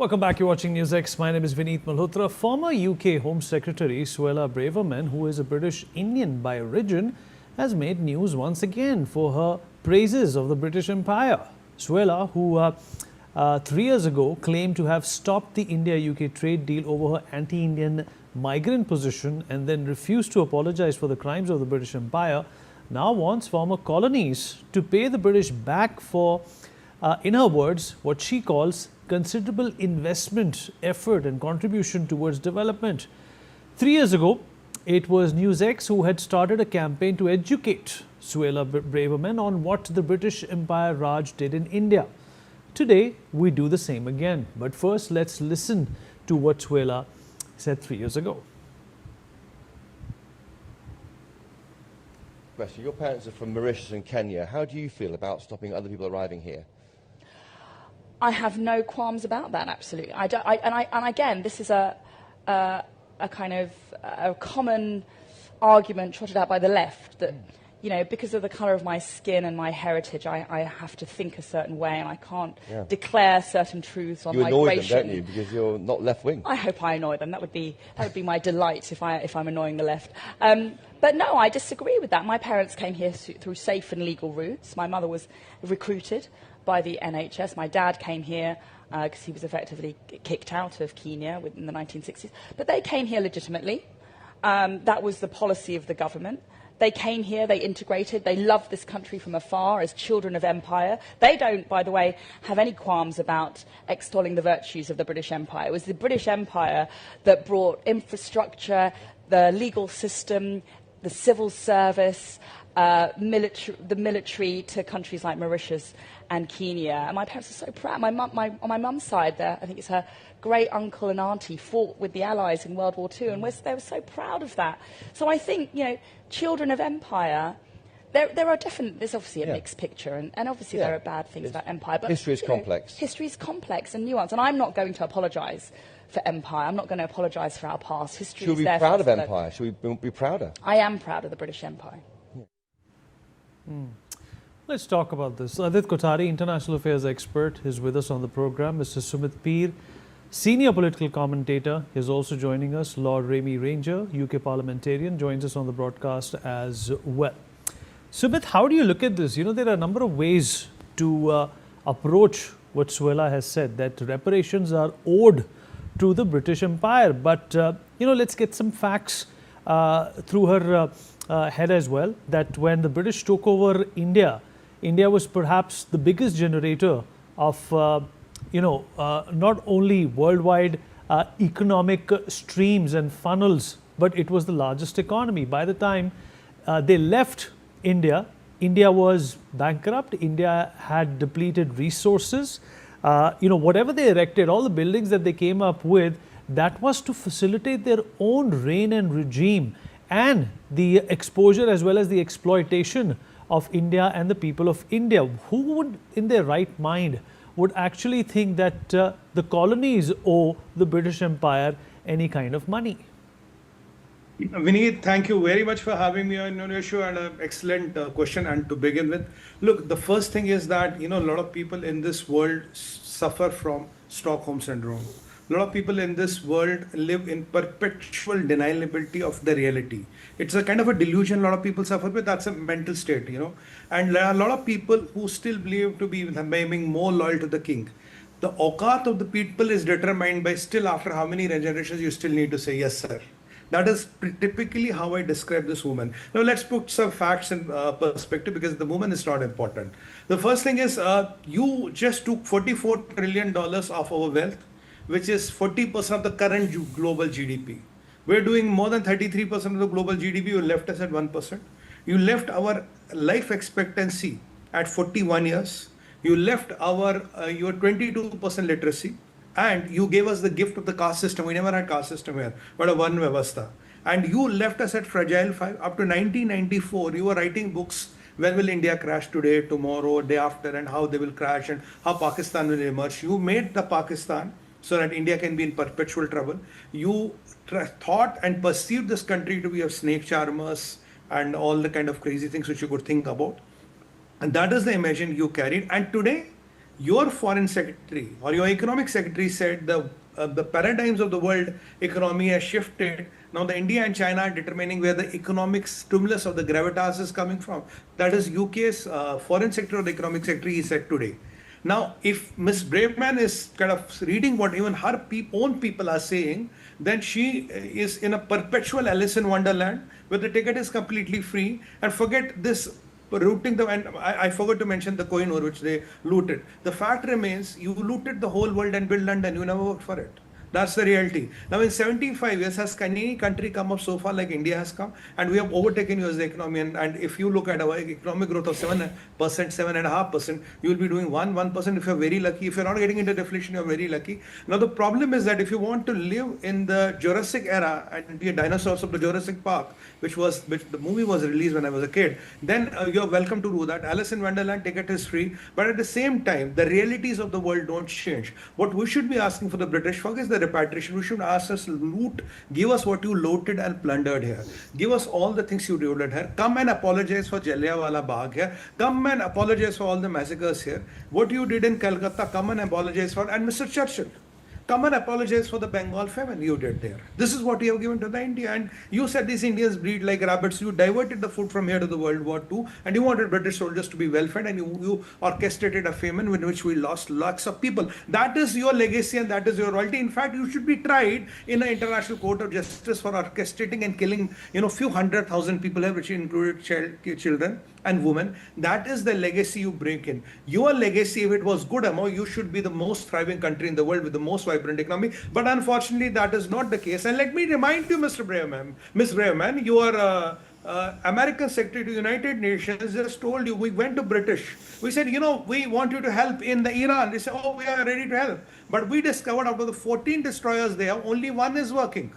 Welcome back. You're watching NewsX. My name is Vineet Malhotra. Former UK Home Secretary Suella Braverman, who is a British Indian by origin, has made news once again for her praises of the British Empire. Suella, who 3 years ago claimed to have stopped the India-UK trade deal over her anti-Indian migrant position and then refused to apologize for the crimes of the British Empire, now wants former colonies to pay the British back for, in her words, what she calls considerable investment, effort and contribution towards development. 3 years ago, it was NewsX who had started a campaign to educate Suella Braverman on what the British Empire Raj did in India. Today, we do the same again. But first, let's listen to what Suella said 3 years ago. Your parents are from Mauritius and Kenya. How do you feel about stopping other people arriving here? I have no qualms about that, absolutely. And again, this is a kind of a common argument trotted out by the left that, you know, because of the colour of my skin and my heritage, I have to think a certain way and I can't declare certain truths on migration. You annoy them, don't you? Because you're not left-wing. I hope I annoy them. That would be my delight if I'm annoying the left. But no, I disagree with that. My parents came here through safe and legal routes. My mother was recruited by the NHS. My dad came here because he was effectively kicked out of Kenya in the 1960s. But they came here legitimately. That was the policy of the government. They came here, they integrated, they loved this country from afar as children of empire. They don't, by the way, have any qualms about extolling the virtues of the British Empire. It was the British Empire that brought infrastructure, the legal system, the civil service, the military to countries like Mauritius and Kenya. And my parents are so proud. On my mum's side there, I think it's her great uncle and auntie fought with the Allies in World War II, and they were so proud of that. So I think, you know, children of empire, there's obviously a mixed picture, and obviously there are bad things about empire. But history is complex. History is complex and nuanced, and I'm not going to apologise for empire. I'm not going to apologise for our past. History Should we be proud of empire? Should we be prouder? I am proud of the British Empire. Let's talk about this. Adit Kothari, international affairs expert, is with us on the program. Mr. Sumit Peer, senior political commentator, is also joining us. Lord Remy Ranger, UK parliamentarian, joins us on the broadcast as well. Sumit, how do you look at this? You know, there are a number of ways to approach what Suella has said, that reparations are owed to the British Empire. But, you know, let's get some facts through her head as well, that when the British took over India, India was perhaps the biggest generator of, not only worldwide economic streams and funnels, but it was the largest economy. By the time they left India, India was bankrupt. India had depleted resources. Whatever they erected, all the buildings that they came up with, that was to facilitate their own reign and regime and the exposure as well as the exploitation of India and the people of India. Who would, in their right mind, would actually think that the colonies owe the British Empire any kind of money? Vineet, thank you very much for having me on your show, and an excellent question. And to begin with, look, the first thing is that, a lot of people in this world suffer from Stockholm syndrome. A lot of people in this world live in perpetual deniability of the reality. It's a kind of a delusion a lot of people suffer with. That's a mental state, And there are a lot of people who still believe to be being more loyal to the king. The auqat of the people is determined by still after how many generations you still need to say, yes, sir. That is typically how I describe this woman. Now let's put some facts in perspective, because the woman is not important. The first thing is you just took $44 trillion of our wealth, which is 40% of the current global GDP. We're doing more than 33% of the global GDP. You left us at 1%. You left our life expectancy at 41 years. You left your 22% literacy. And you gave us the gift of the caste system. We never had caste system here, but a one vyavastha. And you left us at fragile 5. Up to 1994, you were writing books. When will India crash today, tomorrow, day after, and how they will crash and how Pakistan will emerge. You made the Pakistan so that India can be in perpetual trouble. You thought and perceived this country to be of snake charmers and all the kind of crazy things which you could think about. And that is the image you carried. And today, your foreign secretary or your economic secretary said the paradigms of the world economy has shifted. Now the India and China are determining where the economic stimulus of the gravitas is coming from. That is UK's foreign secretary or the economic secretary, he said today. Now, if Ms. Braverman is kind of reading what even her own people are saying, then she is in a perpetual Alice in Wonderland where the ticket is completely free. And forget this looting and I forgot to mention the Kohinoor which they looted. The fact remains, you looted the whole world and built London, you never worked for it. That's the reality. Now, in 75 years, has any country come up so far like India has come? And we have overtaken you as the economy. And if you look at our economic growth of 7%, 7.5%, you will be doing 1% if you're very lucky. If you're not getting into deflation, you're very lucky. Now, the problem is that if you want to live in the Jurassic era and be a dinosaurs of the Jurassic Park, which the movie was released when I was a kid, then you're welcome to do that. Alice in Wonderland ticket is free. But at the same time, the realities of the world don't change. What we should be asking for the British folk is the repatriation. We should ask us, give us what you looted and plundered here. Give us all the things you looted here. Come and apologize for Jallianwala Bagh here. Come and apologize for all the massacres here. What you did in Calcutta, come and apologize for. And Mr. Churchill, come and apologize for the Bengal famine you did there. This is what you have given to the India. And you said these Indians breed like rabbits. You diverted the food from here to the World War II. And you wanted British soldiers to be well fed. And you orchestrated a famine in which we lost lakhs of people. That is your legacy and that is your royalty. In fact, you should be tried in an international court of justice for orchestrating and killing, few 100,000 people here, which included children and women. That is the legacy you bring in. Your legacy, if it was good, you should be the most thriving country in the world with the most vibrant economy. But unfortunately, that is not the case. And let me remind you, Mr. Braverman, Ms. Braverman, you are American Secretary to United Nations just told you, we went to British. We said, we want you to help in the Iran. They said, oh, we are ready to help. But we discovered out of the 14 destroyers there, only one is working.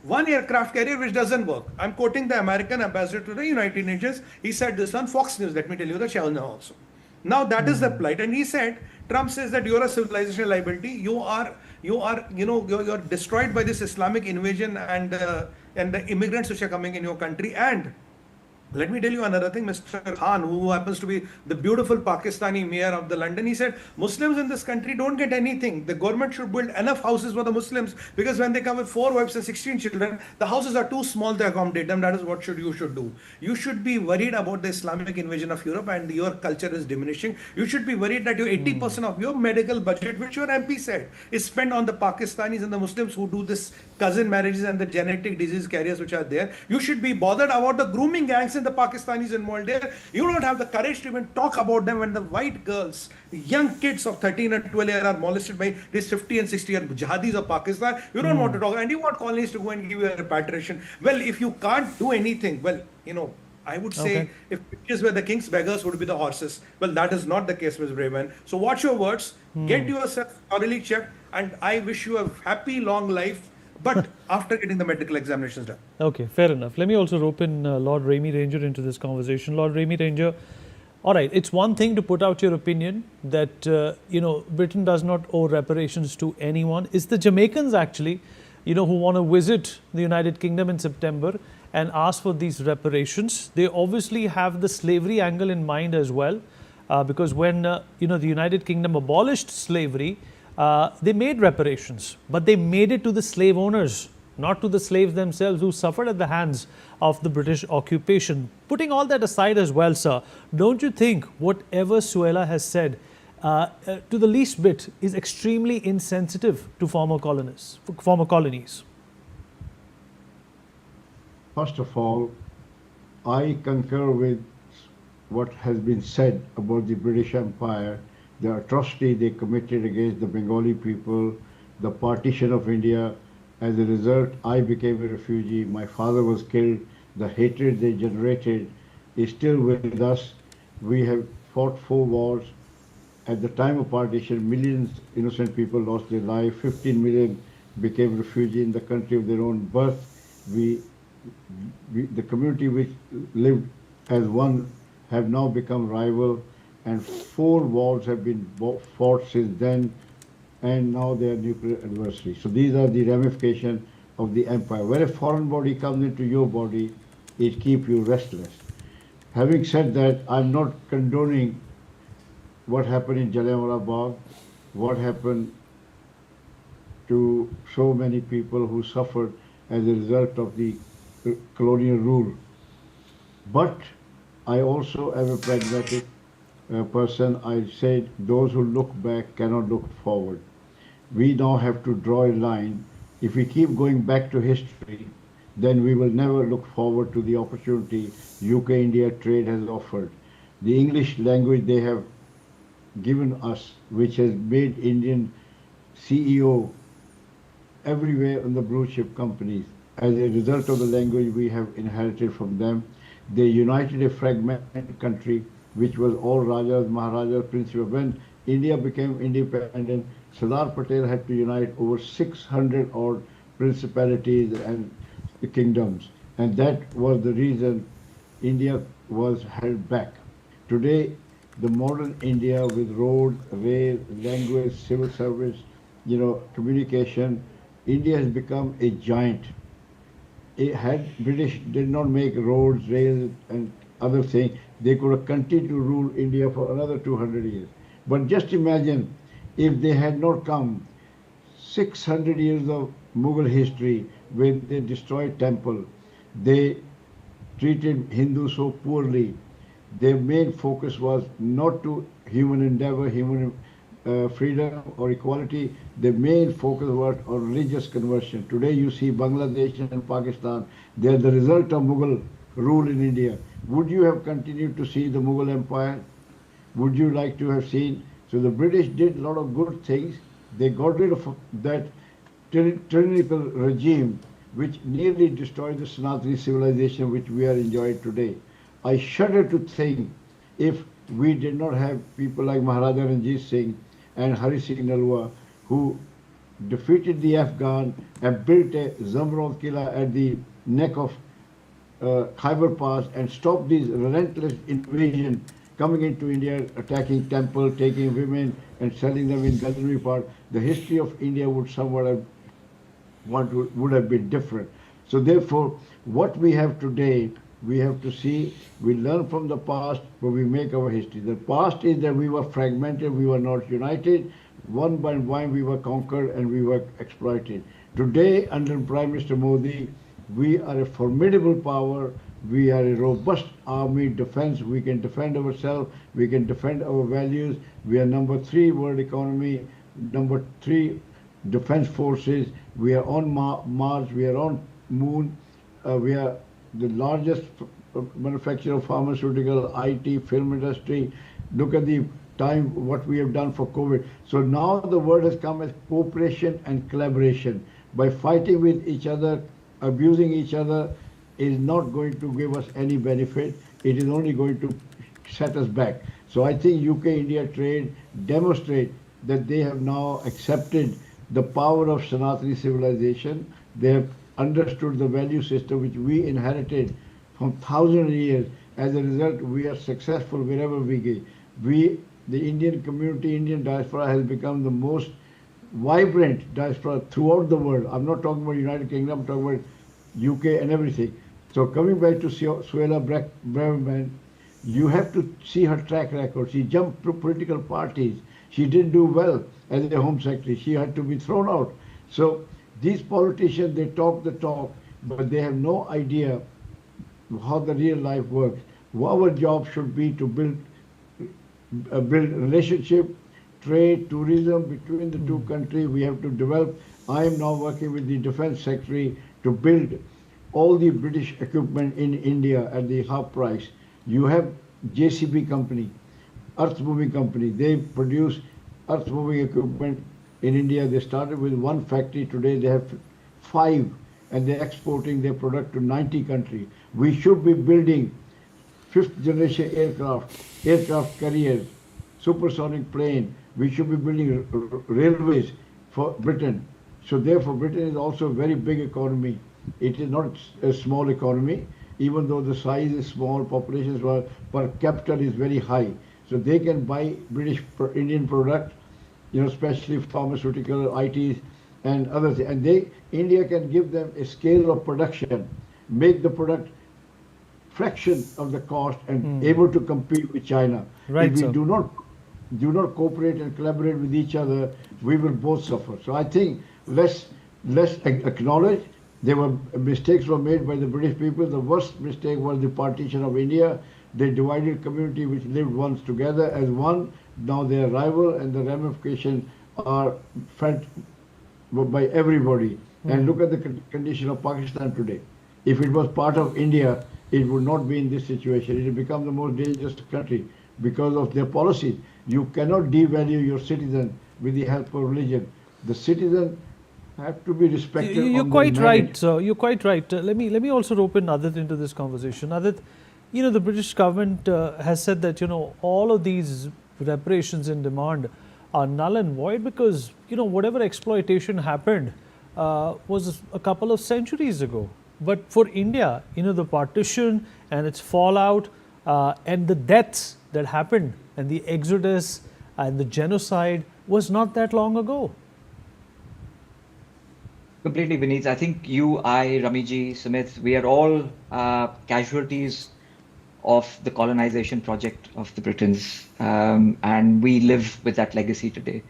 One aircraft carrier which doesn't work. I'm quoting the American ambassador to the United Nations. He said this on Fox News. Let me tell you the channel now also. Now that is the plight. And he said, Trump says that you're a civilizational liability. You're destroyed by this Islamic invasion and the immigrants which are coming in your country. And let me tell you another thing, Mr. Khan, who happens to be the beautiful Pakistani mayor of the London, he said, Muslims in this country don't get anything. The government should build enough houses for the Muslims because when they come with 4 wives and 16 children, the houses are too small to accommodate them. That is what you should do. You should be worried about the Islamic invasion of Europe and your culture is diminishing. You should be worried that your 80% of your medical budget, which your MP said, is spent on the Pakistanis and the Muslims who do this cousin marriages and the genetic disease carriers which are there. You should be bothered about the grooming gangs the Pakistanis involved there. You don't have the courage to even talk about them when the white girls, young kids of 13 and 12 years are molested by these 50 and 60 year jihadis of Pakistan. You don't want to talk, and you want colonies to go and give you a repatriation. Well, if you can't do anything, well, I would say if pictures were the king's, beggars would be the horses. Well, that is not the case, Ms. Braverman. So watch your words, get yourself thoroughly checked, and I wish you a happy, long life. But after getting the medical examinations done. Okay, fair enough. Let me also rope in Lord Raimi Ranger into this conversation. Lord Raimi Ranger, all right, it's one thing to put out your opinion that, Britain does not owe reparations to anyone. It's the Jamaicans actually, who want to visit the United Kingdom in September and ask for these reparations. They obviously have the slavery angle in mind as well, because when, the United Kingdom abolished slavery, they made reparations, but they made it to the slave owners, not to the slaves themselves who suffered at the hands of the British occupation. Putting all that aside as well, sir, don't you think whatever Suella has said to the least bit is extremely insensitive to former colonies? First of all, I concur with what has been said about the British Empire, the atrocity they committed against the Bengali people, the partition of India. As a result, I became a refugee. My father was killed. The hatred they generated is still with us. We have fought 4 wars. At the time of partition, millions innocent people lost their life. 15 million became refugees in the country of their own birth. The community which lived as one have now become rival. And 4 wars have been fought since then, and now they are nuclear adversaries. So these are the ramifications of the empire. When a foreign body comes into your body, it keeps you restless. Having said that, I'm not condoning what happened in Jallianwala Bagh, what happened to so many people who suffered as a result of the colonial rule. But I also am a pragmatic person. I said those who look back cannot look forward. We now have to draw a line. If we keep going back to history, then we will never look forward to the opportunity UK-India trade has offered. The English language they have given us, which has made Indian CEO everywhere in the blue chip companies. As a result of the language we have inherited from them, they united a fragmented country which was all Rajas, Maharajas, Princes. When India became independent, Sardar Patel had to unite over 600 odd principalities and kingdoms. And that was the reason India was held back. Today, the modern India with road, rail, language, civil service, communication, India has become a giant. It had British did not make roads, rails, and other things, they could have continued to rule India for another 200 years. But just imagine if they had not come, 600 years of Mughal history where they destroyed temple, they treated Hindus so poorly. Their main focus was not to human endeavor, human freedom or equality. The main focus was on religious conversion. Today you see Bangladesh and Pakistan, they are the result of Mughal rule in India. Would you have continued to see the Mughal Empire? Would you like to have seen? So the British did a lot of good things. They got rid of that tyrannical regime which nearly destroyed the Sanatani civilization which we are enjoying today. I shudder to think if we did not have people like Maharaja Ranjit Singh and Hari Singh Nalwa who defeated the Afghan and built a Zamrod Killa at the neck of Khyber Pass and stopped these relentless invasion coming into India, attacking temple, taking women and selling them in Gandhari part, the history of India would somewhat have would have been different. So therefore, what we have today, we have to see, we learn from the past, but we make our history. The past is that we were fragmented, we were not united, one by one we were conquered and we were exploited. Today, under Prime Minister Modi, we are a formidable power, we are a robust army defense, we can defend ourselves, we can defend our values, we are number 3 world economy, number 3 defense forces, we are on Mars, we are on Moon, we are the largest manufacturer of pharmaceutical, IT, film industry. Look at the time what we have done for COVID. So now the word has come as cooperation and collaboration. By fighting with each other, abusing each other is not going to give us any benefit. It is only going to set us back. So I think UK-India trade demonstrate that they have now accepted the power of Sanatani civilization. They have understood the value system which we inherited from thousands of years. As a result, we are successful wherever we go. The Indian community, Indian diaspora has become the most vibrant diaspora throughout the world. I'm not talking about United Kingdom, I'm talking about UK and everything. So coming back to Suella Braverman, you have to see her track record. She jumped through political parties. She didn't do well as a Home Secretary. She had to be thrown out. So these politicians, they talk the talk, but they have no idea how the real life works. Our job should be to build relationship, trade, tourism between the two countries. We have to develop. I am now working with the Defense Secretary to build all the British equipment in India at the half price. You have JCB company, earth moving company. They produce earth moving equipment in India. They started with 1 factory. Today they have 5 and they're exporting their product to 90 countries. We should be building 5th generation aircraft carriers, supersonic plane. We should be building railways for Britain. So therefore Britain is also a very big economy. It is not a small economy, even though the size is small, population is small, per capita is very high. So they can buy Indian product, especially pharmaceutical, ITs and other things. And India can give them a scale of production, make the product fraction of the cost and able to compete with China. Right, If we sir. do not do not cooperate and collaborate with each other, we will both suffer. So I think let's acknowledge there were mistakes were made by the British people. The worst mistake was the partition of India. They divided community which lived once together as one. Now they are rival, and the ramifications are felt by everybody. And look at the condition of Pakistan today. If it was part of India, it would not be in this situation. It would become the most dangerous country because of their policies. You cannot devalue your citizen with the help of religion. The citizen have to be respected. You're on their quite merit. right. So you're quite right. Let me also rope in Adit into this conversation. Adit, the British government has said that all of these reparations in demand are null and void because whatever exploitation happened was a couple of centuries ago. But for India, the partition and its fallout and the deaths that happened and the exodus and the genocide was not that long ago. Completely, Vineet. I think you, I, Ramiji, Sumit, we are all casualties of the colonization project of the Britons, and we live with that legacy today.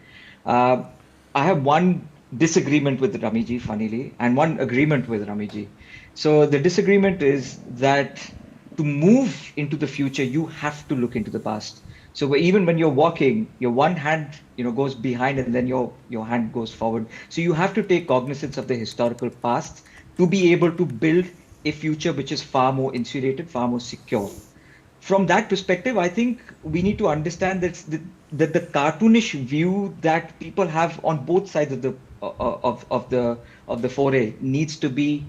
I have one disagreement with Ramiji, funnily, and one agreement with Ramiji. So the disagreement is that to move into the future, you have to look into the past. So even when you're walking, your one hand, goes behind and then your hand goes forward. So you have to take cognizance of the historical past to be able to build a future which is far more insulated, far more secure. From that perspective, I think we need to understand that the cartoonish view that people have on both sides of the foray needs to be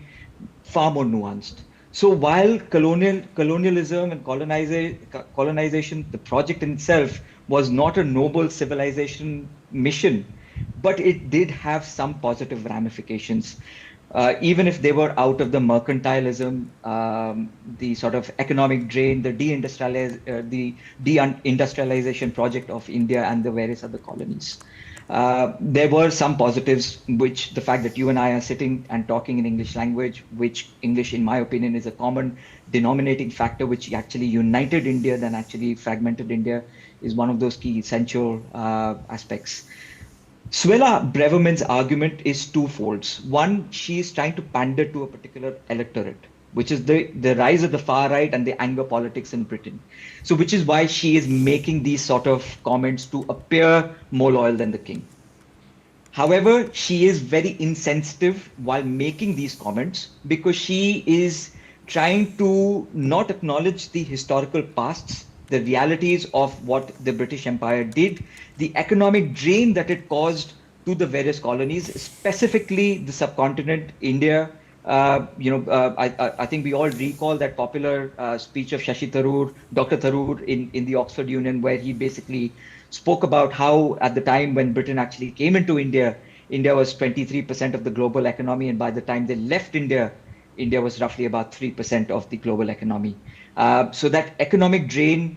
far more nuanced. So while colonialism and colonization, the project in itself was not a noble civilization mission, but it did have some positive ramifications. Even if they were out of the mercantilism, the sort of economic drain, the deindustrialization project of India and the various other colonies. There were some positives, which the fact that you and I are sitting and talking in English language, which English, in my opinion, is a common denominating factor, which actually united India than actually fragmented India, is one of those key essential aspects. Suella Braverman's argument is twofold. One, she is trying to pander to a particular electorate, which is the rise of the far right and the anger politics in Britain. So which is why she is making these sort of comments to appear more loyal than the king. However, she is very insensitive while making these comments because she is trying to not acknowledge the historical pasts, the realities of what the British Empire did, the economic drain that it caused to the various colonies, specifically the subcontinent, India. I think we all recall that popular speech of Shashi Tharoor, Dr. Tharoor in the Oxford Union, where he basically spoke about how at the time when Britain actually came into India, India was 23% of the global economy. And by the time they left India, India was roughly about 3% of the global economy. So that economic drain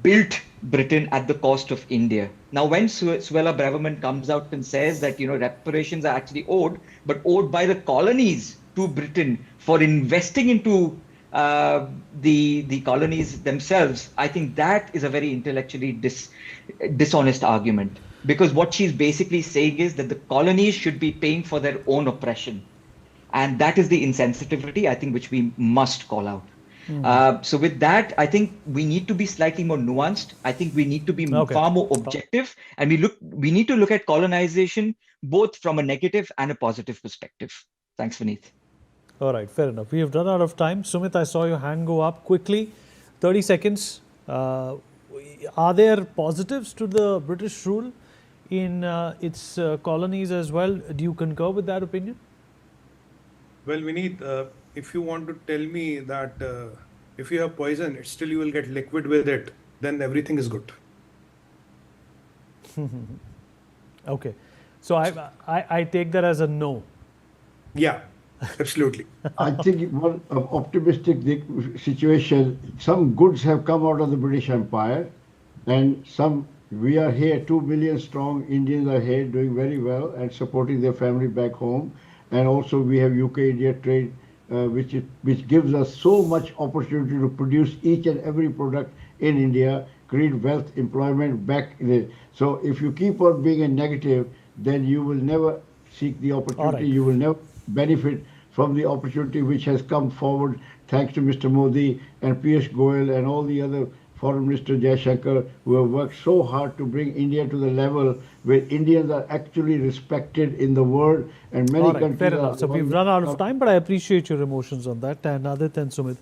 built Britain at the cost of India. Now, when Suella Braverman comes out and says that, reparations are actually owed, but owed by the colonies to Britain for investing into the colonies themselves, I think that is a very intellectually dishonest argument. Because what she's basically saying is that the colonies should be paying for their own oppression. And that is the insensitivity, I think, which we must call out. So with that, I think we need to be slightly more nuanced. I think we need to be far more objective, and we need to look at colonization both from a negative and a positive perspective. Thanks, Vineet. All right, fair enough. We have run out of time. Sumit, I saw your hand go up quickly. 30 seconds. Are there positives to the British rule in its colonies as well? Do you concur with that opinion? Well, Vineet, if you want to tell me that if you have poison, still you will get liquid with it, then everything is good. Okay. So I take that as a no. Yeah, absolutely. I think one optimistic situation, some goods have come out of the British Empire, and we are here, 2 million strong Indians are here doing very well and supporting their family back home. And also we have UK-India trade, which gives us so much opportunity to produce each and every product in India, create wealth, employment back there. So if you keep on being a negative, then you will never seek the opportunity. right. You will never benefit from the opportunity which has come forward thanks to Mr. Modi and Piyush Goyal and all the other Foreign Minister Jaishankar, who have worked so hard to bring India to the level where Indians are actually respected in the world, and many All right, countries fair are. enough. So we've run out of time, but I appreciate your emotions on that. And Adit and Sumit,